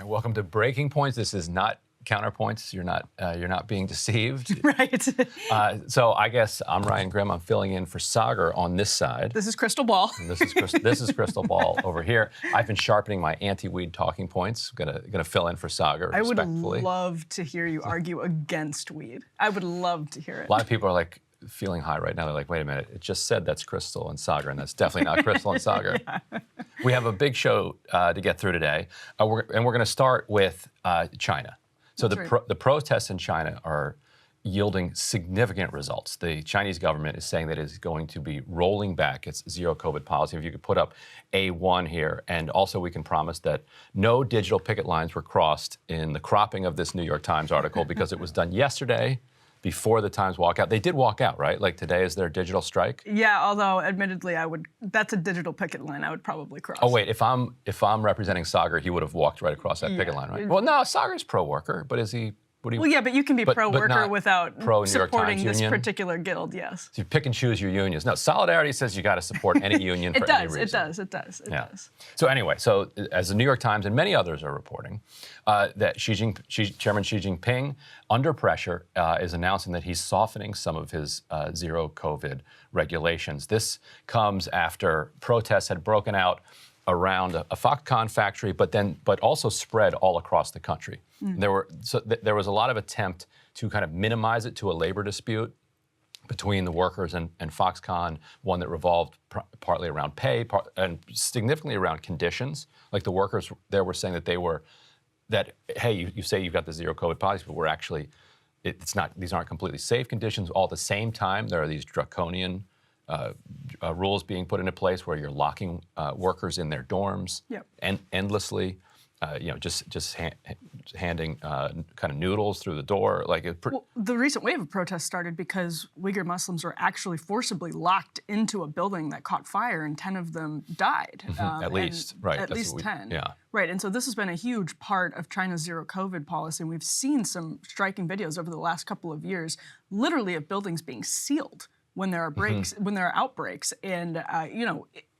Right, welcome to Breaking Points. This is not counterpoints. You're not being deceived. Right. So I guess I'm Ryan Grimm. I'm filling in for Sagar on this side. This is Crystal Ball. And this is Crystal Ball over here. I've been sharpening my anti-weed talking points. Gonna fill in for Sagar respectfully. I would love to hear you argue against weed. I would love to hear it. A lot of people are like feeling high right now. They're like, wait a minute, it just said that's Crystal and Sagar, and that's definitely not Crystal and Sagar. Yeah. We have a big show to get through today, and we're going to start with China. So the protests in China are yielding significant results. The Chinese government is saying that it is going to be rolling back its zero COVID policy. If you could put up A1 here, and also we can promise that no digital picket lines were crossed in the cropping of this New York Times article because it was done yesterday before the Times walkout. They did walk out, right? Like today is their digital strike? Yeah, although admittedly that's a digital picket line I would probably cross. Oh wait, if I'm representing Sagar, he would have walked right across that picket line, right? Well, no, Sagar's pro-worker, but is he? Well, yeah, but you can be pro-worker without supporting this Union. Particular guild, yes. So you pick and choose your unions. No, Solidarity says you got to support any union for any reason. It does. So anyway, as the New York Times and many others are reporting, that Chairman Xi Jinping, under pressure, is announcing that he's softening some of his zero COVID regulations. This comes after protests had broken out around a Foxconn factory, but also spread all across the country. There was a lot of attempt to kind of minimize it to a labor dispute between the workers and Foxconn, one that revolved partly around pay and significantly around conditions. Like the workers there were saying that hey, you say you've got the zero COVID policy, but we're actually, these aren't completely safe conditions. All at the same time, there are these draconian rules being put into place where you're locking workers in their dorms and endlessly, just handing kind of noodles through the door. Well, the recent wave of protests started because Uyghur Muslims were actually forcibly locked into a building that caught fire, and 10 of them died. At least, right? At least 10. Yeah. Right, and so this has been a huge part of China's zero COVID policy, and we've seen some striking videos over the last couple of years, literally of buildings being sealed when there are when there are outbreaks, and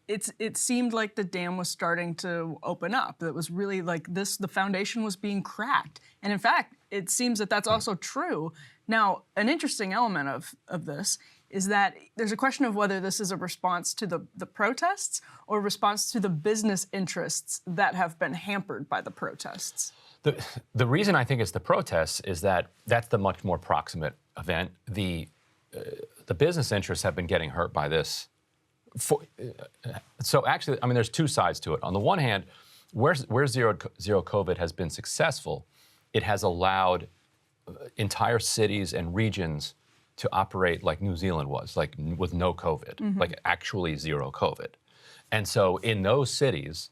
it seemed like the dam was starting to open up. It was really like the foundation was being cracked, and in fact, it seems that that's also true. Now, an interesting element of this is that there's a question of whether this is a response to the protests or a response to the business interests that have been hampered by the protests. The reason I think it's the protests is that that's the much more proximate event. The business interests have been getting hurt by this. So actually, I mean, there's two sides to it. On the one hand, where zero COVID has been successful, it has allowed entire cities and regions to operate like New Zealand was, like with no COVID, like actually zero COVID. And so in those cities,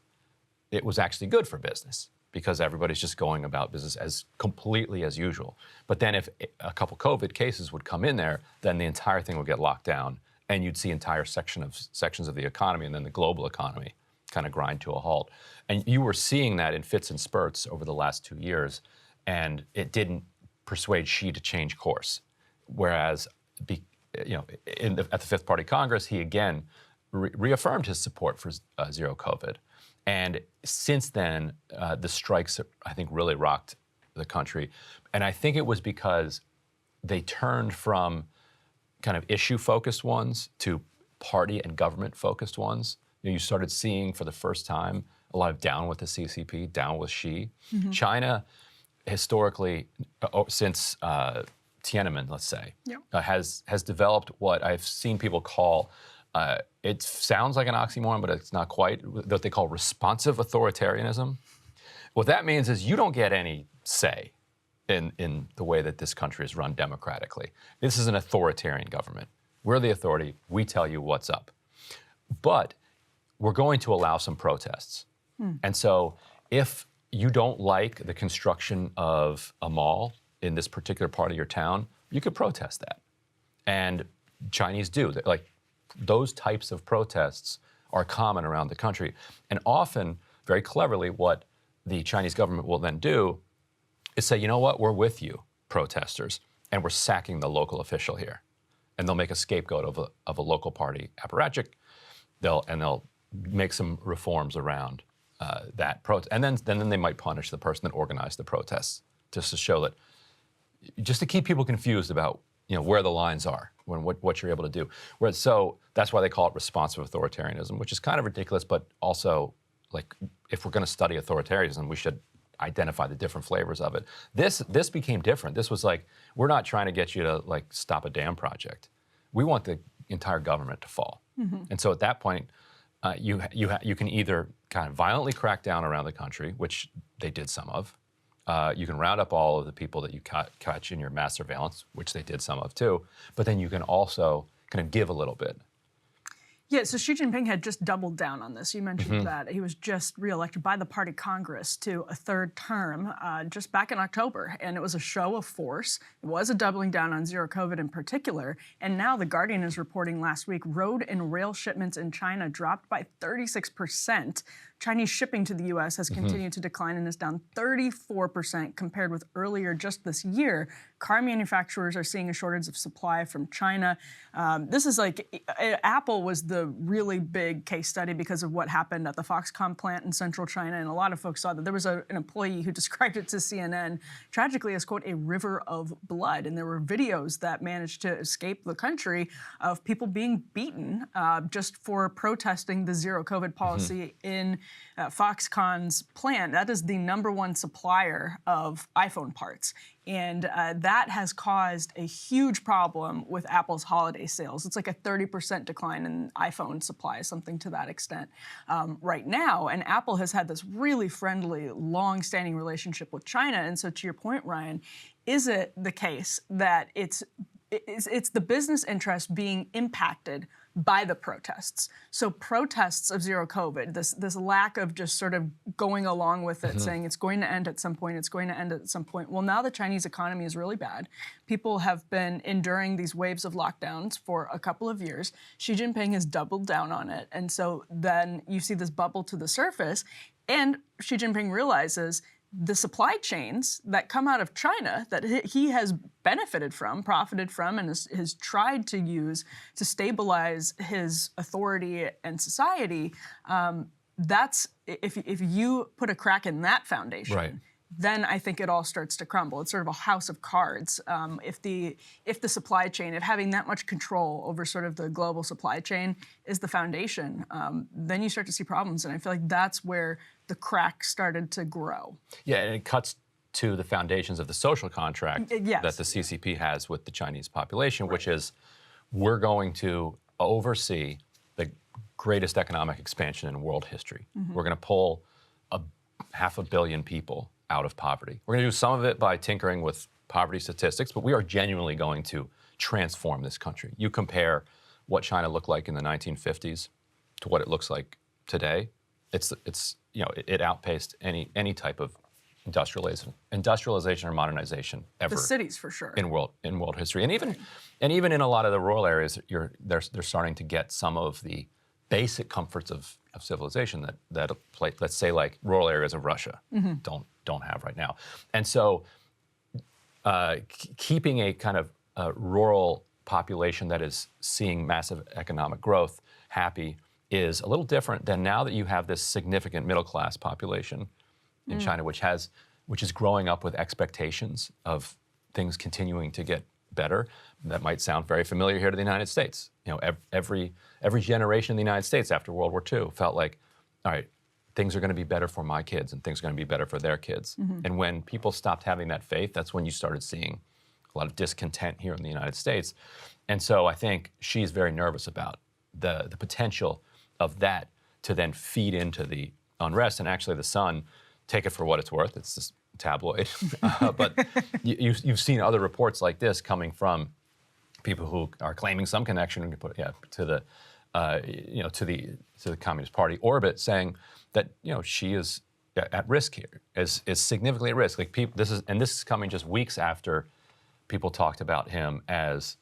it was actually good for business because everybody's just going about business as completely as usual. But then if a couple COVID cases would come in there, then the entire thing would get locked down, and you'd see entire sections of the economy and then the global economy kind of grind to a halt. And you were seeing that in fits and spurts over the last 2 years, and it didn't persuade Xi to change course. Whereas, at the Fifth Party Congress, he again reaffirmed his support for zero COVID. And since then, the strikes, I think, really rocked the country. And I think it was because they turned from kind of issue-focused ones to party and government-focused ones. You started seeing for the first time a lot of down with the CCP, down with Xi. China, historically, since Tiananmen, let's say, has developed what I've seen people call, it sounds like an oxymoron, but it's not quite, what they call responsive authoritarianism. What that means is you don't get any say in the way that this country is run democratically. This is an authoritarian government. We're the authority. We tell you what's up. But we're going to allow some protests. And so if you don't like the construction of a mall in this particular part of your town, you could protest that. And Chinese do. Like, those types of protests are common around the country. And often, very cleverly, what the Chinese government will then do is say, you know what, we're with you, protesters, and we're sacking the local official here. And they'll make a scapegoat of a local party apparatchik. They'll make some reforms around that protest, and then they might punish the person that organized the protests, just to show that, just to keep people confused about where the lines are, what you're able to do. So that's why they call it responsive authoritarianism, which is kind of ridiculous, but also, like, if we're going to study authoritarianism, we should identify the different flavors of it. This became different. This was like, we're not trying to get you to like stop a dam project. We want the entire government to fall. And so at that point, you can either kind of violently crack down around the country, which they did some of. You can round up all of the people that you catch in your mass surveillance, which they did some of too. But then you can also kind of give a little bit. Yeah, so Xi Jinping had just doubled down on this. You mentioned that he was just reelected by the Party Congress to a third term just back in October, and it was a show of force. It was a doubling down on zero COVID in particular, and now The Guardian is reporting last week road and rail shipments in China dropped by 36%. Chinese shipping to the U.S. has continued to decline and is down 34% compared with earlier just this year. Car manufacturers are seeing a shortage of supply from China. This is like, Apple was the really big case study because of what happened at the Foxconn plant in central China, and a lot of folks saw that. There was an employee who described it to CNN tragically as, quote, a river of blood, and there were videos that managed to escape the country of people being beaten just for protesting the zero COVID policy in Foxconn's plant. That is the #1 supplier of iPhone parts. And that has caused a huge problem with Apple's holiday sales. It's like a 30% decline in iPhone supply, something to that extent right now. And Apple has had this really friendly, long-standing relationship with China. And so to your point, Ryan, is it the case that it's the business interest being impacted by the protests? So protests of zero COVID, this lack of just sort of going along with it, saying it's going to end at some point, it's going to end at some point. Well, now the Chinese economy is really bad. People have been enduring these waves of lockdowns for a couple of years. Xi Jinping has doubled down on it. And so then you see this bubble to the surface, and Xi Jinping realizes the supply chains that come out of China that he has benefited from, profited from, and has tried to use to stabilize his authority and society, that's, if you put a crack in that foundation, right, then I think it all starts to crumble. It's sort of a house of cards. If the supply chain, if having that much control over sort of the global supply chain is the foundation, then you start to see problems. And I feel like that's where the crack started to grow. Yeah, and it cuts to the foundations of the social contract that the CCP has with the Chinese population, which is, we're going to oversee the greatest economic expansion in world history. We're going to pull 500 million people out of poverty. We're going to do some of it by tinkering with poverty statistics, but we are genuinely going to transform this country. You compare what China looked like in the 1950s to what it looks like today, it outpaced any type of industrialization or modernization ever. The cities, for sure. In world history, and even in a lot of the rural areas, they're starting to get some of the basic comforts of civilization that let's say, like, rural areas of Russia don't have right now. And so keeping a kind of rural population that is seeing massive economic growth happy is a little different than now that you have this significant middle class population in China, which is growing up with expectations of things continuing to get better. That might sound very familiar here to the United States. Every generation in the United States after World War II felt like, all right, things are going to be better for my kids and things are going to be better for their kids. And when people stopped having that faith, that's when you started seeing a lot of discontent here in the United States. And so I think she's very nervous about the potential of that to then feed into the unrest. And actually the Sun, take it for what it's worth, it's this tabloid, but you've seen other reports like this coming from people who are claiming some connection to the Communist Party orbit, saying that she is at risk here, is significantly at risk. Like, this is coming just weeks after people talked about him as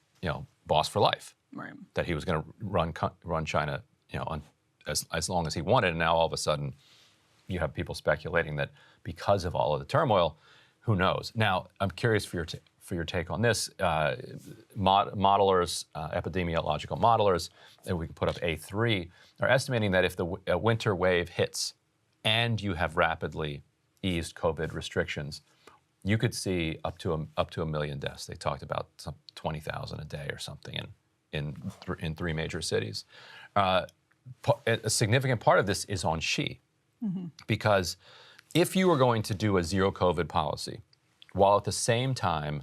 boss for life, Right. that he was going to run China as long as he wanted, and now all of a sudden you have people speculating that because of all of the turmoil, who knows? Now, I'm curious for your take on this. Modelers, epidemiological modelers, and we can put up A3, are estimating that if the winter wave hits and you have rapidly eased COVID restrictions, you could see up to a million deaths. They talked about 20,000 a day or something in 3 major cities. A significant part of this is on Xi, because if you were going to do a zero COVID policy, while at the same time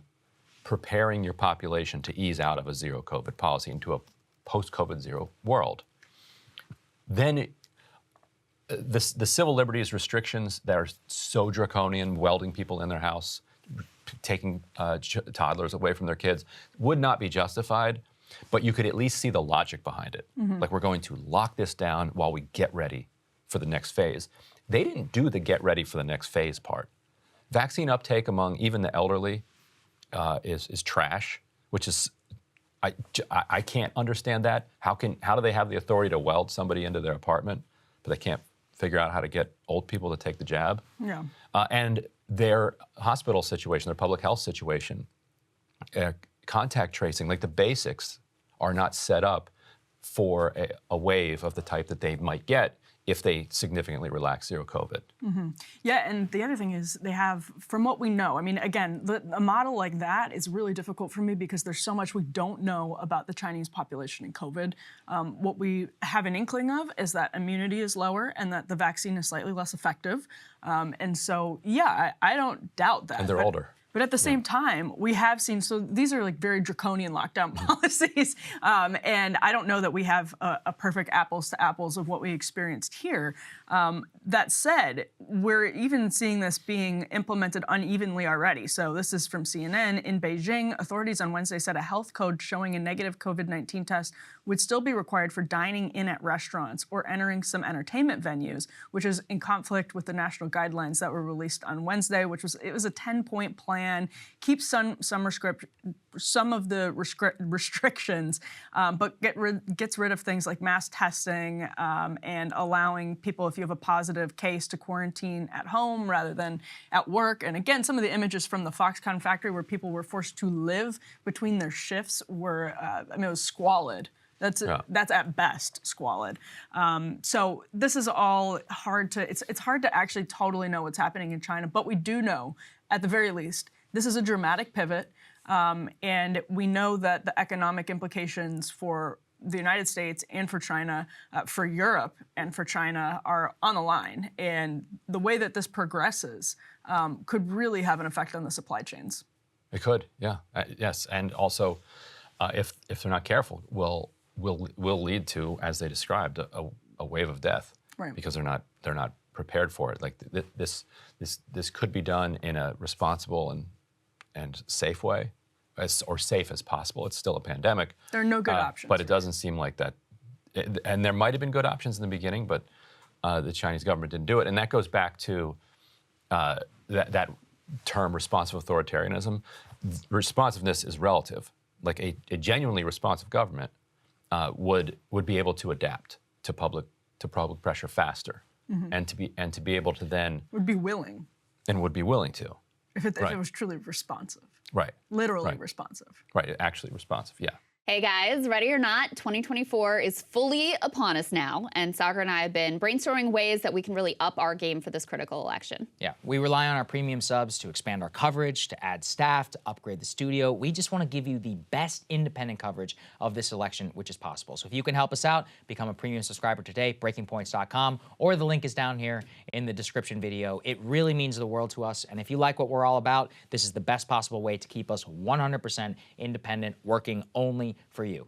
preparing your population to ease out of a zero COVID policy into a post-COVID zero world, then the civil liberties restrictions that are so draconian, welding people in their house, taking toddlers away from their kids, would not be justified, but you could at least see the logic behind it. Like, we're going to lock this down while we get ready for the next phase. They didn't do the get ready for the next phase part. Vaccine uptake among even the elderly is trash, which is, I can't understand that. How do they have the authority to weld somebody into their apartment, but they can't figure out how to get old people to take the jab? Yeah. And their hospital situation, their public health situation, contact tracing, like the basics are not set up for a wave of the type that they might get if they significantly relax zero COVID. Yeah, and the other thing is they have, from what we know, I mean, again, a model like that is really difficult for me because there's so much we don't know about the Chinese population in COVID. What we have an inkling of is that immunity is lower and that the vaccine is slightly less effective. And so, yeah, I don't doubt that. And they're older. But at the same time, we have seen, so these are like very draconian lockdown policies. And I don't know that we have a perfect apples to apples of what we experienced here. That said, we're even seeing this being implemented unevenly already. So this is from CNN. In Beijing, authorities on Wednesday said a health code showing a negative COVID-19 test would still be required for dining in at restaurants or entering some entertainment venues, which is in conflict with the national guidelines that were released on Wednesday, which was, it was a 10-point plan, keeps some of the restrictions, but gets rid of things like mass testing and allowing people, if you have a positive case, to quarantine at home rather than at work. And again, some of the images from the Foxconn factory where people were forced to live between their shifts were, I mean, it was squalid. That's at best squalid. So this is all hard to, it's hard to actually totally know what's happening in China, but we do know, at the very least, this is a dramatic pivot. And we know that the economic implications for the United States and for China, for Europe and for China are on the line. And the way that this progresses could really have an effect on the supply chains. It could, yeah, yes. And also, if they're not careful, will lead to, as they described, a wave of death, right? Because they're not prepared for it. Like this could be done in a responsible and safe way, or safe as possible. It's still a pandemic. There are no good options, but it doesn't seem like that. And there might have been good options in the beginning, but the Chinese government didn't do it. And that goes back to that term, responsive authoritarianism. Responsiveness is relative. Like a genuinely responsive government would be able to adapt to public pressure faster, and to be able to then would be willing to. If it was truly responsive. Right. Literally responsive. Right, actually responsive, yeah. Hey guys, ready or not, 2024 is fully upon us now, and Sagar and I have been brainstorming ways that we can really up our game for this critical election. Yeah, we rely on our premium subs to expand our coverage, to add staff, to upgrade the studio. We just want to give you the best independent coverage of this election, which is possible. So if you can help us out, become a premium subscriber today, breakingpoints.com, or the link is down here in the description video. It really means the world to us, and if you like what we're all about, this is the best possible way to keep us 100% independent, working only for you.